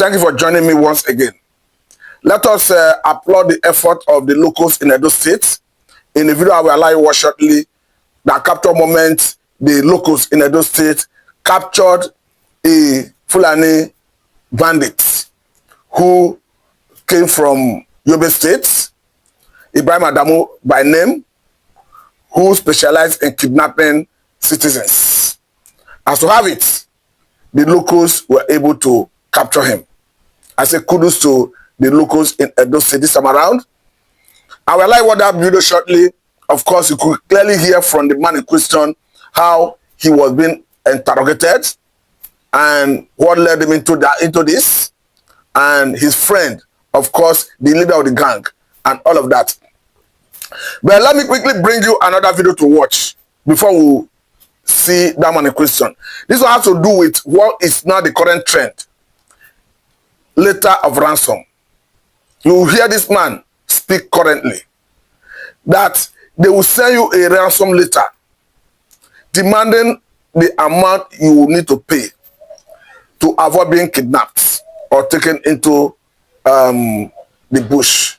Thank you for joining me once again. Let us applaud the effort of the locals in Edo State. In the video I will allow you watch shortly, that capture moment the locals in Edo State captured a Fulani bandit who came from Yobe State, Ibrahim Adamu by name, who specialized in kidnapping citizens. As to have it, the locals were able to capture him. I say kudos to the locals in Edo State this time around. I will like what that video shortly. Of course, you could clearly hear from the man in question how he was being interrogated and what led him into this, and his friend, of course, the leader of the gang, and all of that. But let me quickly bring you another video to watch before we see that man in question. This one has to do with what is now the current trend. Letter of ransom. You will hear this man speak currently that they will send you a ransom letter demanding the amount you will need to pay to avoid being kidnapped or taken into the bush.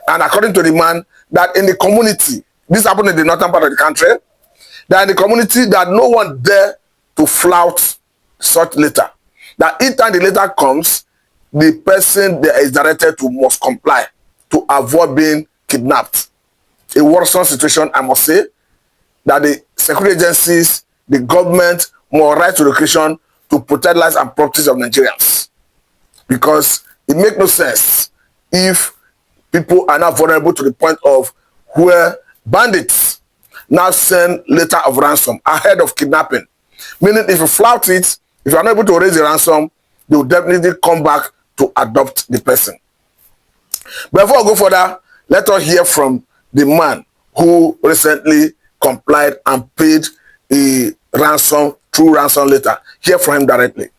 And according to the man, that in the community, this happened in the northern part of the country, that in the community that no one dare to flout such letter. That each time the letter comes, the person that is directed to must comply to avoid being kidnapped. A worrisome situation, I must say, that the security agencies, the government, must rise to the occasion to protect lives and properties of Nigerians. Because it makes no sense if people are not vulnerable to the point of where bandits now send letter of ransom ahead of kidnapping. Meaning if you flout it, if you are not able to raise the ransom, they will definitely come back to adopt the person. Before I go further, let us hear from the man who recently complied and paid a ransom, true ransom letter. Hear from him directly.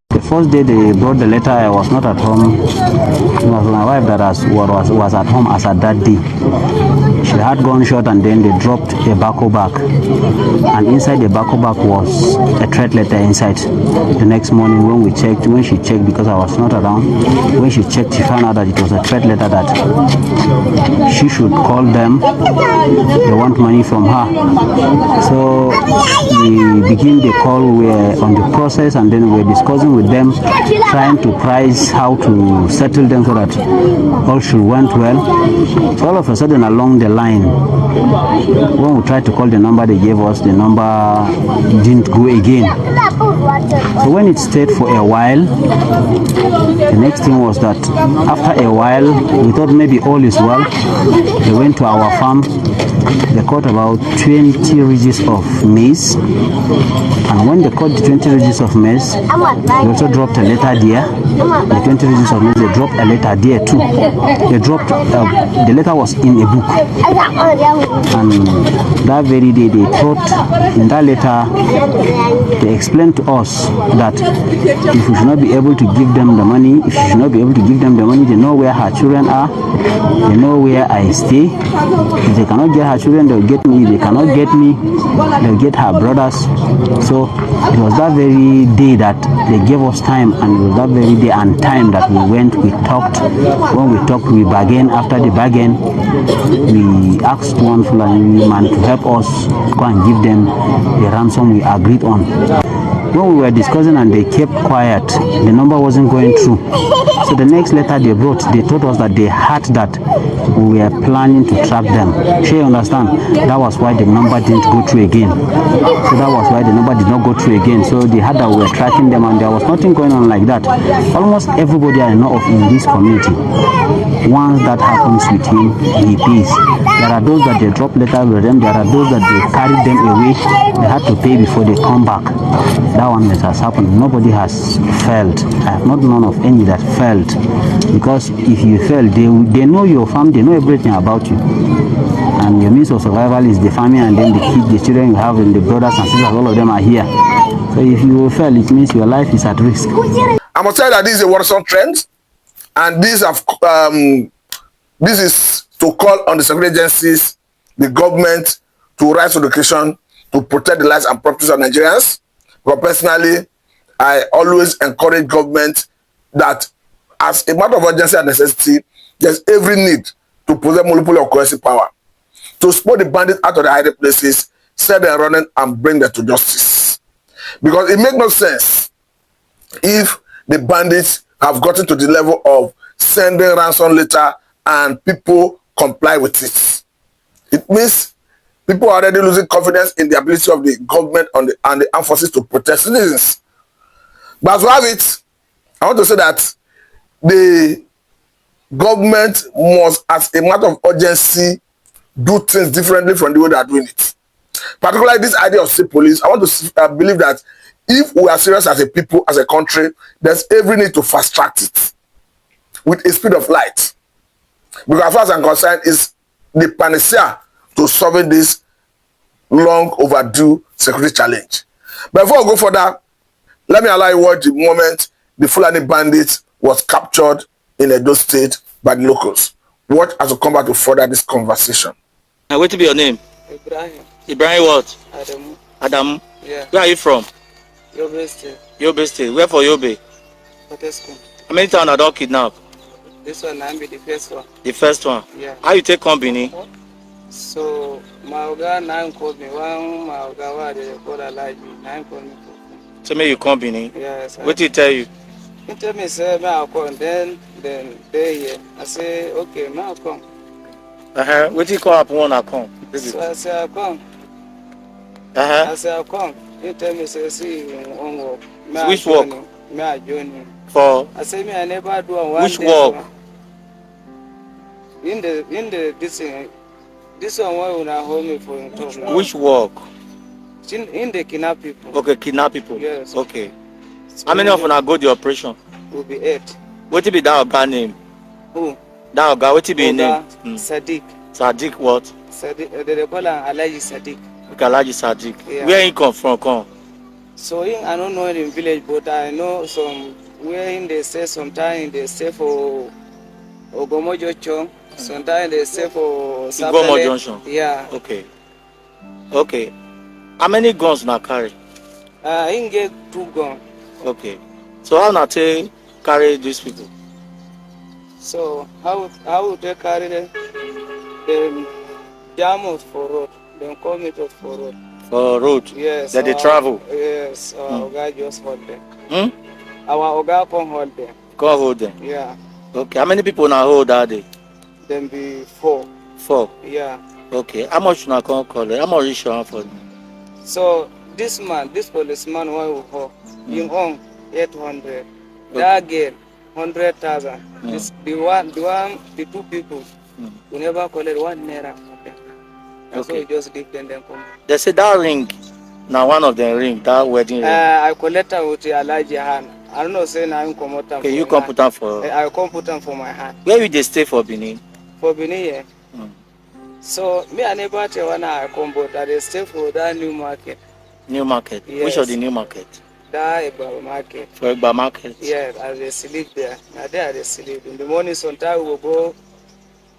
The first day they brought the letter, I was not at home. It was my wife that was at home as at that day. She had gone short and then they dropped a bako bag. And inside the bako bag was a threat letter inside. The next morning when she checked, because I was not around, when she checked, she found out that it was a threat letter that she should call them. They want money from her. So we began the call, we were on the process, and then we were discussing with them, trying to price how to settle them so that all should went well. So all of a sudden along the line, when we tried to call the number they gave us, the number didn't go again. So when it stayed for a while, the next thing was that after a while, we thought maybe all is well. They went to our farm. They caught about 20 ridges of maize, and when they caught the 20 ridges of maize, they also dropped a letter there. The 20 ridges of maize, they dropped a letter there too. They dropped, the letter was in a book, and that very day they thought in that letter, they explained to us that if we should not be able to give them the money, they know where her children are, they know where I stay. If they cannot get her children, they'll get me. If they cannot get me, they'll get her brothers. So it was that very day that they gave us time, and it was that very day and time that we went, we talked. When we talked, we bargained. After the bargain, we asked one Fulani man to help us go and give them the ransom we agreed on. When we were discussing and they kept quiet, the number wasn't going through. So the next letter they brought, they told us that they had that we were planning to trap them. Sure, you understand? That was why the number didn't go through again. So that was why the number did not go through again. So they had that we were tracking them, and there was nothing going on like that. Almost everybody I know of in this community, once that happens with him, he pays. There are those that they drop letters with them. There are those that they carried them away. They had to pay before they come back. That one that has happened. Nobody has failed. I have not known of any that failed. Because if you fail, they know your farm, they know everything about you. And your means of survival is the family, and then the kids, the children you have, and the brothers and sisters, all of them are here. So if you fail, it means your life is at risk. I must tell you that this is a worrisome trend, and this is to call on the security agencies, the government, to rise to the occasion to protect the lives and properties of Nigerians. But personally, I always encourage government that as a matter of urgency and necessity, there's every need to possess monopoly of coercive power to spot the bandits out of their hiding places, set them running, and bring them to justice. Because it makes no sense if the bandits have gotten to the level of sending ransom letter and people comply with it. It means people are already losing confidence in the ability of the government and the armed forces to protect citizens. But as we have it, I want to say that the government must, as a matter of urgency, do things differently from the way they are doing it. Particularly this idea of state police, I want to believe that if we are serious as a people, as a country, there's every need to fast track it with a speed of light. Because as far as I'm concerned, it's the panacea to solving this long overdue security challenge. But before I go further, let me allow you watch the moment the Fulani bandits was captured in Edo State by the locals. Watch as we come back to further this conversation. Now, what to be your name? Ibrahim. Ibrahim what? Adamu. Adamu? Yeah. Where are you from? Yobe State. Yobe State. Where for Yobe? Potescom. How many times are dog kidnapped? This one I be the first one. The first one? Yeah. How you take company? So, my Oga now called me. One, my Oga, why they call a lie? Now called me. So make you company? Yes. What did he tell you? He tell me, say, I'll come. Then they here. I say, okay, I'll come. What do you call up when I come? So I say, I'll come. I say, I'll come. He tell me, say, see, on work. Which work? Me I join him. For? I say, me I never do one. Which work? In the this one why una hold me for him talk now. Which work? In the kidnap people. Okay, kidnap people. Yes. Okay. So How many of them go the operation? will be 8. What will be that guy name? Who? That guy, what will be his name? Sadiq. Sadiq what? Sadiq. They call him Alaji Sadiq. Okay, Alaji Sadiq. Yeah. Where he come from? Come. So I don't know in village, but I know some where they stay. Sometimes they stay for Ogomojo Chong. Sometimes they stay for Igomo Junction. Yeah. Okay. Okay. How many guns now carry? He get 2 guns. Okay. So how now take carry these people? So how would they carry them? They jam us for road. They come it us for road. For road? Yes. That they travel? Yes. Our Oga just hold them. Our Oga come hold them. Come hold them? Yeah. Okay. How many people now hold that day? Then be 4. 4? Yeah. Okay. How much now come call it? How much is your for them? So this policeman why we hold, him own 800. That girl 100,000. The 2 people we never collect 1 naira from them. And so we just leave them come. They say that ring. Now one of them ring, that wedding ring. I collect them with the Alaji hand. I don't know say now I come out. Okay, you come put them for. I come put them for my hand. Where will they stay for Benin? For Benin, yeah. So me I never tell when I come, but I stay for that new market. New market? Yes. Which of the new market? That Egba market. For Egba market? Yeah, as they sleep there. Now there they sleep. In the morning sometimes we will go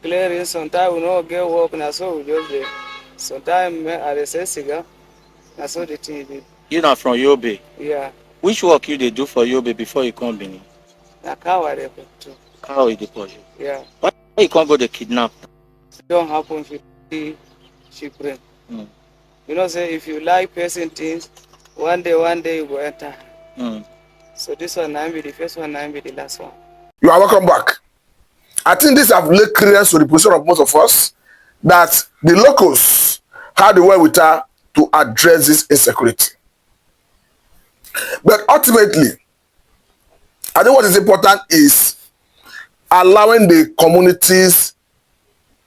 clearing, sometimes we not get work, now so we just there. Sometimes I say cigar, now so the thing. You not from Yobe? Yeah. Which work you they do for Yobe before you come Benin? Na cow I put too. Cow is the portion. Yeah. Why you can't go to kidnap? Don't happen she bring. You know say if you like person things, one day you go enter. So this one now be the first one, now be the last one. You are welcome back. I think this have laid clearance to the position of most of us that the locals had the wherewithal to address this insecurity. But ultimately, I think what is important is allowing the communities,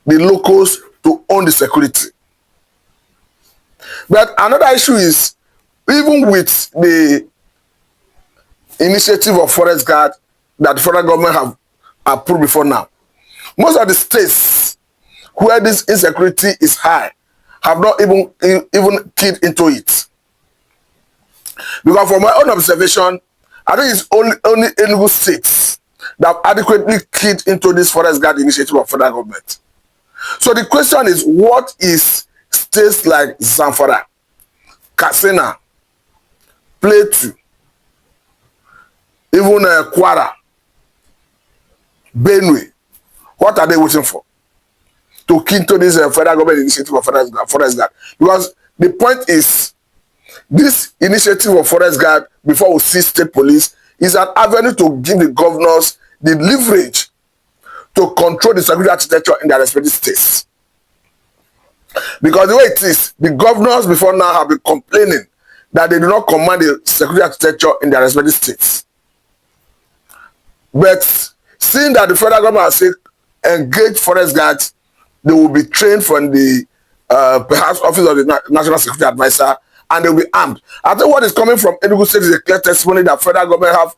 the locals, to own the security. But another issue is, even with the initiative of Forest Guard that the federal government have approved before now, most of the states where this insecurity is high have not even keyed into it. Because from my own observation, I think it's only Enugu states that have adequately keyed into this Forest Guard initiative of federal government. So the question is, what is states like Zamfara, Katsina, Plateau, even Kwara, Benue. What are they waiting for? To key into this federal government initiative of forest guard. Because the point is, this initiative of forest guard, before we see state police, is an avenue to give the governors the leverage to control the security architecture in their respective states. Because the way it is, the governors before now have been complaining that they do not command the security architecture in their respective states. But seeing that the federal government has said engage forest guards, they will be trained from the perhaps office of the National Security Advisor, and they will be armed. I think what is coming from Enugu State is a clear testimony that federal government have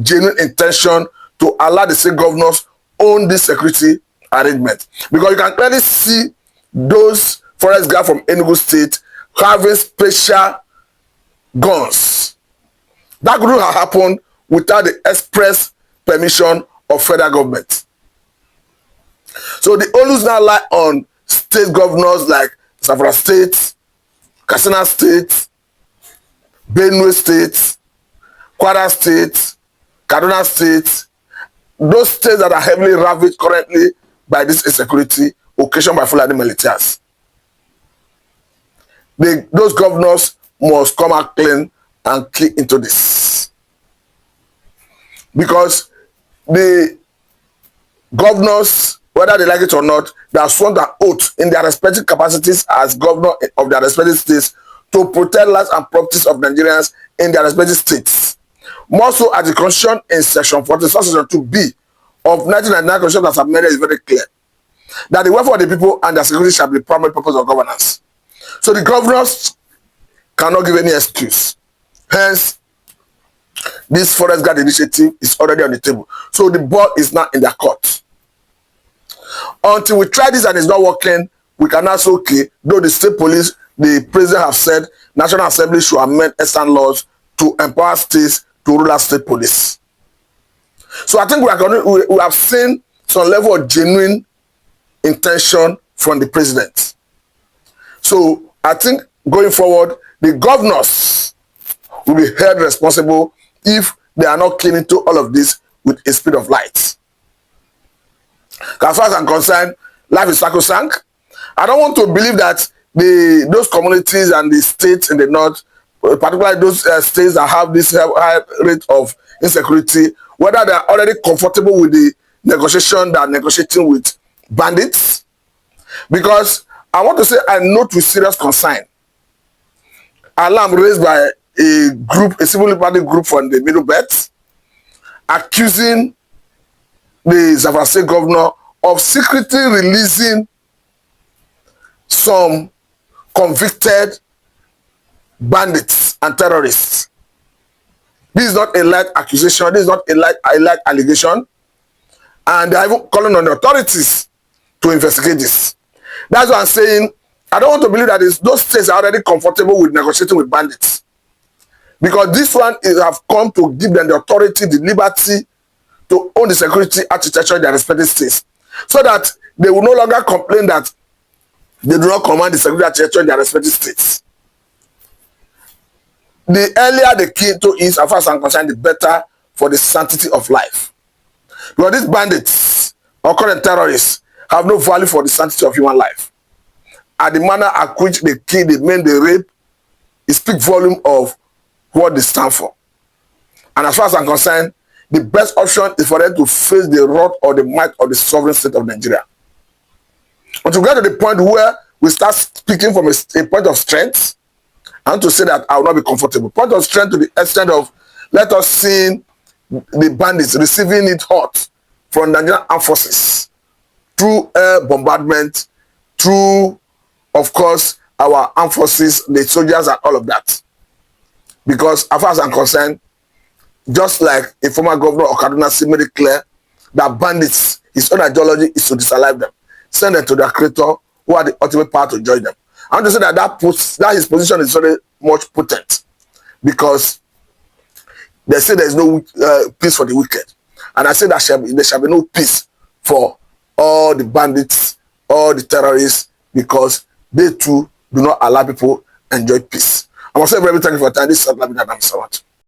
genuine intention to allow the state governors own this security arrangement. Because you can clearly see those forest guards from Enugu State having special guns. That couldn't have happened without the express permission of federal government. So the onus now lie on state governors like Zamfara State, Katsina State, Benue State, Kwara State, Kaduna State, those states that are heavily ravaged currently by this insecurity occasioned by Fulani militias. Those governors must come out clean and key into this. Because the governors, whether they like it or not, they have sworn an oath in their respective capacities as governor of their respective states to protect lives and properties of Nigerians in their respective states. More so, as the Constitution in Section 40, Section 2B of 1999 Constitution as amended is very clear that the welfare of the people and their security shall be the primary purpose of governance. So the governors cannot give any excuse. Hence, this forest guard initiative is already on the table. So the ball is now in their court. Until we try this and it's not working, we can now say, okay, though the state police, the president have said National Assembly should amend extant laws to empower states to rule as state police. So I think we have seen some level of genuine intention from the president. So I think going forward, the governors will be held responsible if they are not keen into all of this with a speed of light. As far as I'm concerned, life is sacrosanct. I don't want to believe that those communities and the states in the north, particularly those states that have this high rate of insecurity, whether they are already comfortable with the negotiation that are negotiating with bandits. Because I want to say I note with serious concern alarm raised by a civil liberty group from the Middle Belt, accusing the Zamfara State governor of secretly releasing some convicted bandits and terrorists. This is not a light accusation. This is not a light allegation. And they are even calling on the authorities to investigate this. That's what I'm saying. I don't want to believe that those states are already comfortable with negotiating with bandits. Because this one have come to give them the authority, the liberty to own the security architecture in their respective states. So that they will no longer complain that they do not command the security architecture in their respective states. The earlier the key to is, as far as I'm concerned, the better for the sanctity of life. Because these bandits or current terrorists have no value for the sanctity of human life. And the manner at which they kill, they maim, they rape, it speaks volume of what they stand for. And as far as I'm concerned, the best option is for them to face the wrath or the might of the sovereign state of Nigeria. But to get to the point where we start speaking from a point of strength, I want to say that I will not be comfortable. Point of strength to the extent of let us see the bandits receiving it hot from Nigerian armed forces through air bombardment, through, of course, our armed forces, the soldiers and all of that. Because as far as I'm concerned, just like a former governor of Kaduna made it clear that bandits, his own ideology is to disalive them, send them to their creator who are the ultimate power to join them. I want to say that his position is very much potent because they say there is no peace for the wicked. And I say that there shall be no peace for all the bandits, all the terrorists, because they too do not allow people enjoy peace. I must say very thank you for your time. This is Fulani Militia Adamu.